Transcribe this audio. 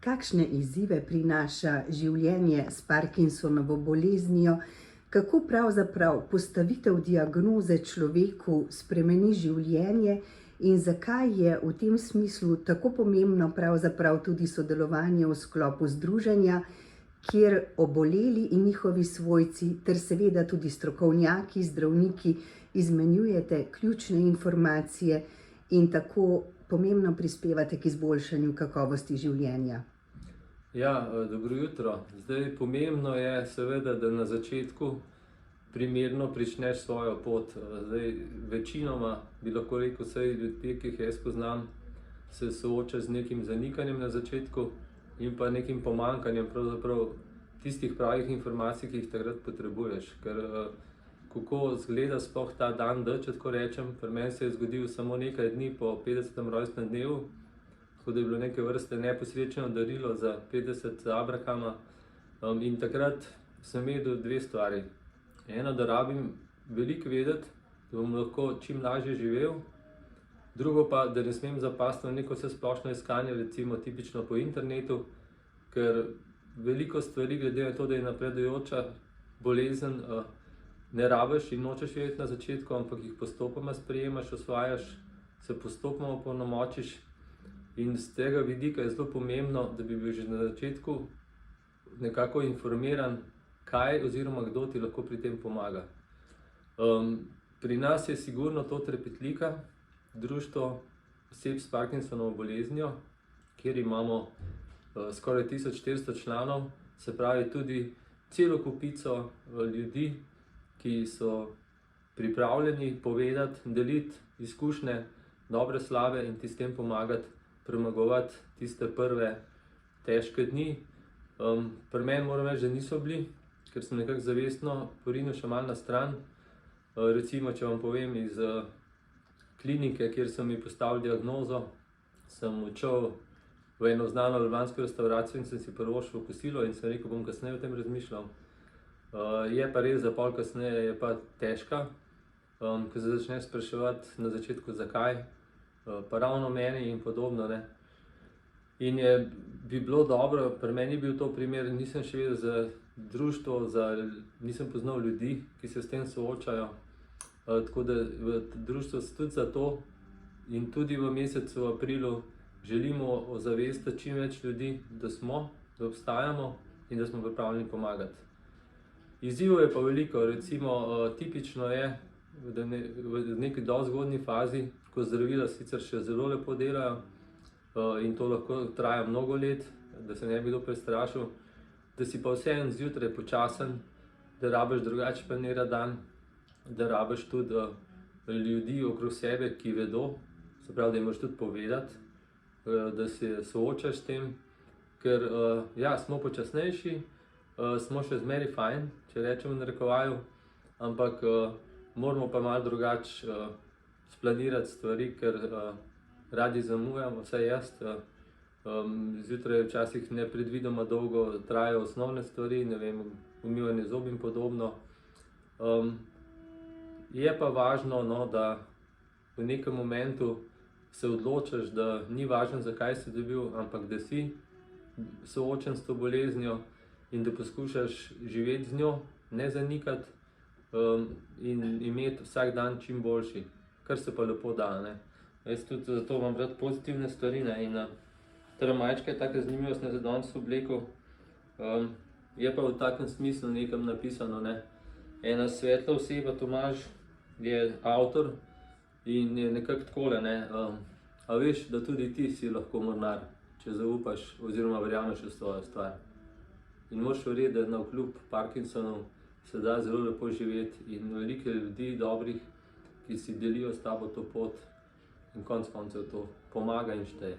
kakšne izzive prinaša življenje s Parkinsonovo boleznijo, kako pravzaprav postavitev diagnoze človeku spremeni življenje in zakaj je v tem smislu tako pomembno pravzaprav tudi sodelovanje v sklopu združenja, kjer oboleli in njihovi svojci ter seveda tudi strokovnjaki, zdravniki izmenjujete ključne informacije in tako pomembno prispevate k izboljšanju kakovosti življenja. Ja, dobro jutro. Zdaj, pomembno je seveda, da na začetku primerno pričneš svojo pot. Zdaj, večinoma bi lahko rekel, vsaj ljudje, ki jih jaz poznam, se sooča z nekim zanikanjem na začetku in pa nekim pomanjkanjem pravzaprav tistih pravih informacij, ki jih takrat potrebuješ. Ker kako izgleda sploh ta dan D, če tako rečem, pri meni se je zgodil samo nekaj dni po 50. rojstnem dnevu, tako da je bilo neke vrste neposrečeno darilo za 50 Abrahama. In takrat sem vedel dve stvari. Eno, da rabim veliko vedeti, da bom lahko čim lažje živel. Drugo pa, da ne smem zapasti v neko vsesplošno iskanje, recimo tipično po internetu, ker veliko stvari, glede na to, da je napredujoča bolezen, ne rabiš in nočeš vedeti na začetku, ampak jih postopoma sprejemaš, osvajaš, se postopoma opolnomočiš. In z tega vidika je zelo pomembno, da bi bil že na začetku nekako informiran, kaj oziroma kdo ti lahko pri tem pomaga. Pri nas je sigurno to Trepetlika, društvo oseb s Parkinsonovo boleznijo, kjer imamo skoraj 1400 članov, se pravi tudi celo kupico ljudi, ki so pripravljeni povedati, deliti izkušnje, dobre, slabe in ti s tem pomagati premagovati tiste prve težke dni. Pri meni moram reči, da niso bili, ker sem nekako zavestno porinil še malo na stran. Recimo, če vam povem iz klinike, kjer so mi postavili diagnozo, sem odšel v eno znano ljubljansko restavracijo in sem si privoščil kosilo in sem rekel, bom kasneje o tem razmišljal. Je pa res, da pol kasneje je pa težka, ko se začneš spraševati na začetku zakaj, pa ravno meni in podobno, ne. In bi bilo dobro, pri meni je bil to primer, nisem še vedel za društvo, nisem poznal ljudi, ki se s tem soočajo. Tako da v društvu tudi zato in tudi v mesecu aprilu želimo ozavestiti čim več ljudi, da smo, da obstajamo in da smo pripravljeni pomagati. Izzivov je pa veliko, recimo tipično je, da v neki dosti zgodnji fazi, ko zdravila sicer še zelo lepo delajo in to lahko traja mnogo let, da se ne bi kdo prestrašil, da si pa vseeno zjutraj počasen, da rabiš drugače planiran dan, da rabiš tudi ljudi okrog sebe, ki vedo, se pravi, da jim moraš tudi povedati, da se soočaš s tem, ker ja, smo počasnejši, smo še zmeraj fajn, če rečem v narekovaju, ampak moramo pa malo drugače splanirati stvari, ker radi zamujamo, vsaj jaz. Zjutraj včasih nepredvidoma dolgo trajajo osnovne stvari, ne vem, umivanje zob in podobno. Je pa važno, no, da v nekem momentu se odločiš, da ni važno, zakaj si dobil, ampak da si soočen s to boleznijo in da poskušaš živeti z njo, ne zanikati in imeti vsak dan čim boljši, kar se pa lepo da, ne. Jaz tudi zato imam rad pozitivne stvari, ne, in tale majčka je taka zanimivost, ne, za danes oblekel. Je pa v takem smislu nekam napisano, ne. Ena svetla oseba, Tomaž, je avtor in je nekako takole, ne. A veš, da tudi ti si lahko mornar, če zaupaš oziroma verjameš v svojo stvar. In moraš verjeti, da navkljub Parkinsonu se da zelo lepo živeti in veliko ljudi dobrih, ki si delijo s tabo to pot in konec koncev to pomaga in šteje.